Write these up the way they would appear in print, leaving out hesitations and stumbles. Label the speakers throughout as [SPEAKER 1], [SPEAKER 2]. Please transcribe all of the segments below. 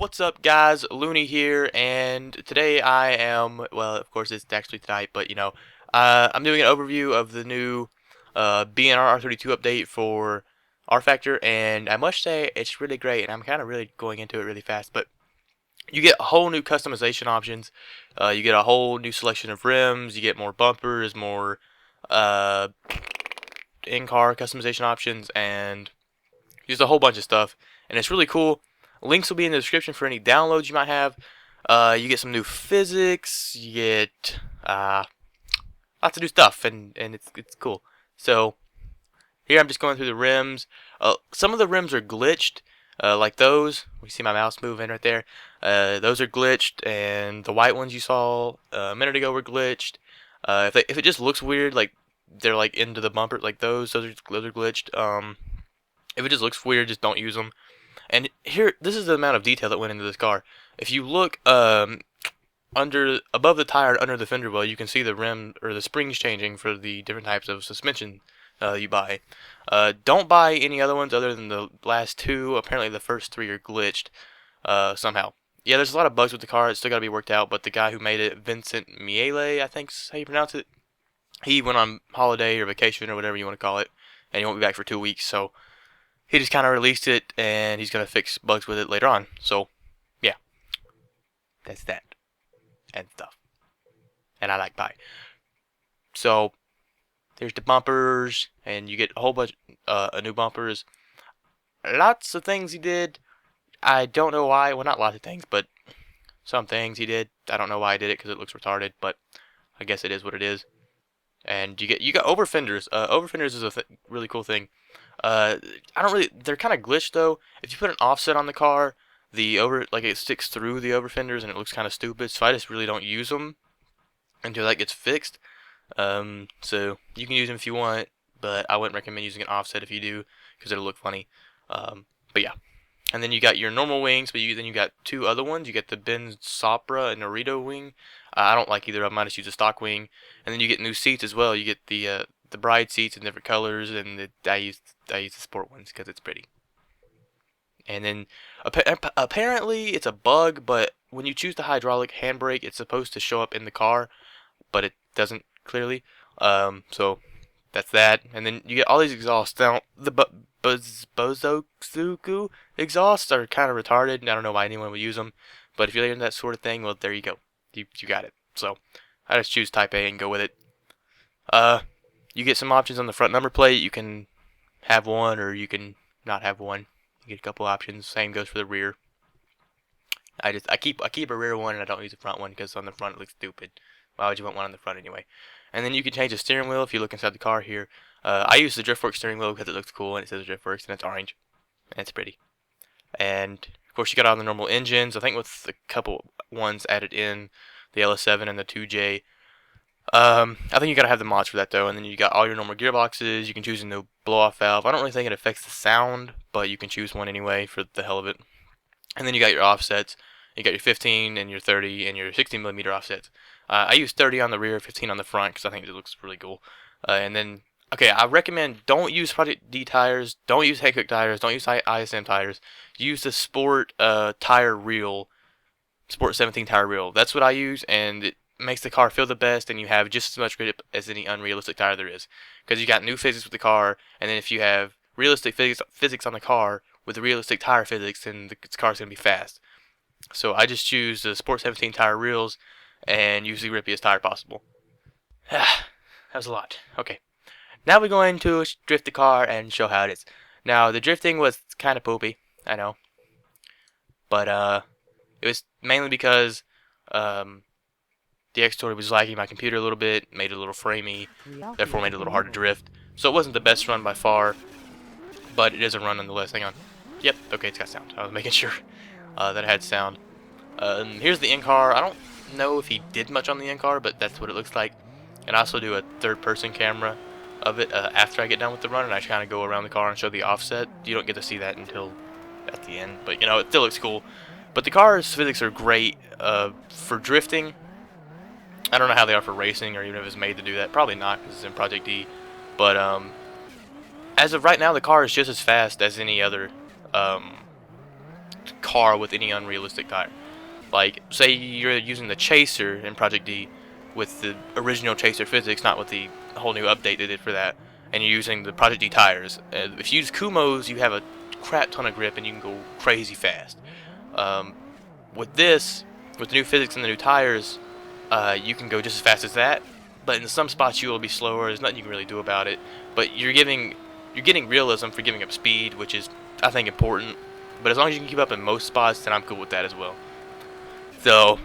[SPEAKER 1] What's up, guys? Looney here, and today I am, well, of course it's actually tonight, but I'm doing an overview of the new BNR32 update for rFactor, and I must say it's really great, and I'm kind of really going into it really fast, but you get a whole new customization options, you get a whole new selection of rims, you get more bumpers, more uh, in-car customization options, and just a whole bunch of stuff, and it's really cool. Links will be in the description for any downloads you might have. You get some new physics. You get lots of new stuff, and it's cool. So here I'm just going through the rims. Some of the rims are glitched, like those. We see my mouse moving right there. Those are glitched, and the white ones you saw a minute ago were glitched. If it just looks weird, like they're like into the bumper, like those are glitched. If it just looks weird, just don't use them. And here, this is the amount of detail that went into this car. If you look above the tire, under the fender well, you can see the rim or the springs changing for the different types of suspension you buy. Don't buy any other ones other than the last two. Apparently, the first three are glitched somehow. Yeah, there's a lot of bugs with the car. It's still got to be worked out. But the guy who made it, Vincent Miele, I think's how you pronounce it, he went on holiday or vacation or whatever you want to call it, and he won't be back for 2 weeks. So he just kind of released it, and he's going to fix bugs with it later on. So, yeah, that's that and stuff. And I like pie. So, there's the bumpers, and you get a whole bunch of new bumpers. Lots of things he did. I don't know why. Well, not lots of things, but some things he did. I don't know why I did it because it looks retarded, but I guess it is what it is. And you got over fenders. Over fenders is a really cool thing. I don't really. They're kind of glitched though. If you put an offset on the car, it sticks through the over fenders and it looks kind of stupid. So I just really don't use them until that gets fixed. So you can use them if you want, but I wouldn't recommend using an offset if you do because it'll look funny. But yeah. And then you got your normal wings, but then you got two other ones. You get the Ben Sopra and Norito wing. I don't like either of them. I just use a stock wing. And then you get new seats as well. You get the bride seats in different colors, and I use the sport ones because it's pretty. And then apparently it's a bug, but when you choose the hydraulic handbrake, it's supposed to show up in the car, but it doesn't clearly. So that's that. And then you get all these exhausts. Now the Bozozuku exhausts are kind of retarded, and I don't know why anyone would use them. But if you're into that sort of thing, well, there you go. You got it. So I just choose Type A and go with it. You get some options on the front number plate. You can have one, or you can not have one. You get a couple options. Same goes for the rear. I keep a rear one, and I don't use a front one because on the front it looks stupid. Why would you want one on the front anyway? And then you can change the steering wheel if you look inside the car here. I use the DriftWorks steering wheel because it looks cool and it says DriftWorks and it's orange and it's pretty. And of course you got all the normal engines. I think with a couple ones added in, the LS7 and the 2J. I think you gotta have the mods for that though. And then you got all your normal gearboxes. You can choose a new blow-off valve. I don't really think it affects the sound, but you can choose one anyway for the hell of it. And then you got your offsets. You got your 15 and your 30 and your 60mm offsets. I use 30 on the rear, 15 on the front because I think it looks really cool. And then, okay, I recommend don't use Project D tires, don't use Haycock tires, don't use ISM tires. Use the Sport tire reel, Sport 17 tire reel. That's what I use, and it makes the car feel the best, and you have just as much grip as any unrealistic tire there is. Because you got new physics with the car, and then if you have realistic physics on the car with the realistic tire physics, then the car's going to be fast. So I just choose the Sport 17 tire reels and use the grippiest tire possible. That was a lot. Okay. Now we're going to drift the car and show how it is. Now, the drifting was kind of poopy, I know. But, it was mainly because, the X-Story was lagging my computer a little bit, made it a little framey, therefore made it a little hard to drift. So it wasn't the best run by far, but it is a run nonetheless. Hang on. Yep, okay, it's got sound. I was making sure that it had sound. Here's the in-car. I don't know if he did much on the in-car, but that's what it looks like. And I also do a third-person camera of it after I get done with the run, and I kind of go around the car and show the offset. You don't get to see that until at the end, but it still looks cool. But the car's physics are great for drifting. I don't know how they are for racing, or even if it's made to do that. Probably not, because it's in Project D. But as of right now, the car is just as fast as any other car with any unrealistic tire. Like, say you're using the Chaser in Project D with the original Chaser physics, not with the whole new update they did for that, and you're using the Project D tires. If you use Kumos, you have a crap ton of grip and you can go crazy fast. Um, with this, with the new physics and the new tires, you can go just as fast as that, but in some spots you will be slower. There's nothing you can really do about it. But you're getting realism for giving up speed, which is, I think, important. But as long as you can keep up in most spots, then I'm cool with that as well. So,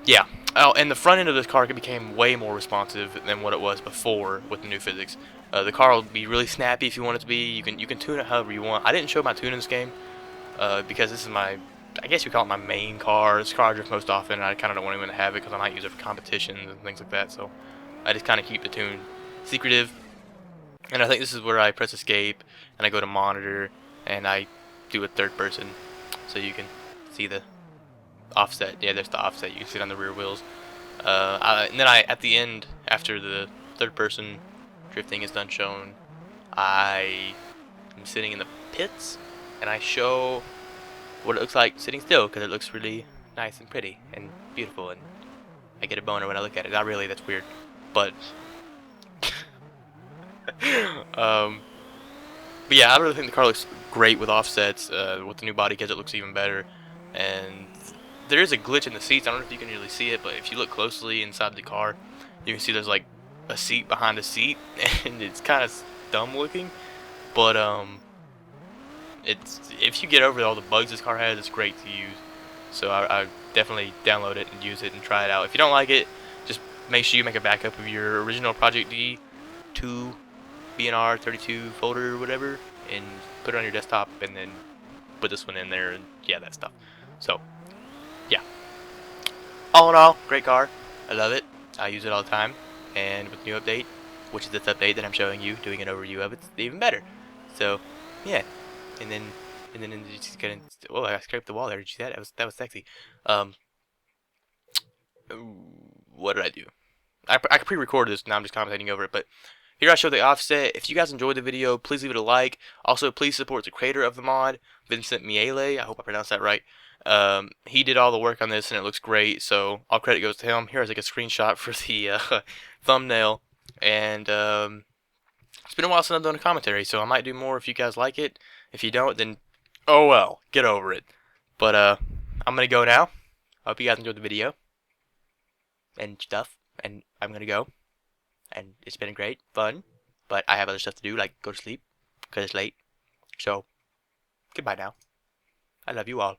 [SPEAKER 1] yeah. Oh, and the front end of this car became way more responsive than what it was before with the new physics. The car will be really snappy if you want it to be. You can tune it however you want. I didn't show my tune in this game because this is my, I guess you call it my main car. It's the car I drift most often, and I kind of don't want anyone to have it because I might use it for competitions and things like that. So I just kind of keep the tune secretive. And I think this is where I press escape and I go to monitor and I do a third person so you can see the offset. Yeah, there's the offset. You can see it on the rear wheels. And then at the end, after the third person drifting is done shown, I am sitting in the pits and I show what it looks like sitting still because it looks really nice and pretty and beautiful, and I get a boner when I look at it. Not really, that's weird, but but yeah, I really think the car looks great with offsets. With the new body kit, it looks even better. And there is a glitch in the seats. I don't know if you can really see it, but if you look closely inside the car, you can see there's like a seat behind a seat, and it's kind of dumb looking. But it's, if you get over all the bugs this car has, it's great to use. So I definitely download it and use it and try it out. If you don't like it, just make sure you make a backup of your original Project D to BNR32 folder or whatever, and put it on your desktop, and then put this one in there, and yeah, that stuff. So, yeah. All in all, great car. I love it. I use it all the time, and with the new update, which is this update that I'm showing you, doing an overview of, it's even better. So, yeah. And then it's just gonna. Oh, I scraped the wall there. Did you see that? That was sexy. What did I do? I pre-recorded this. Now I'm just commentating over it, but. Here I show the offset. If you guys enjoyed the video, please leave it a like. Also, please support the creator of the mod, Vincent Miele. I hope I pronounced that right. He did all the work on this, and it looks great, so all credit goes to him. Here's like a screenshot for the thumbnail. And it's been a while since I've done a commentary, so I might do more if you guys like it. If you don't, then oh well, get over it. But I'm going to go now. I hope you guys enjoyed the video and stuff, and I'm going to go. And it's been great fun, but I have other stuff to do, like go to sleep because it's late. So goodbye now. I love you all.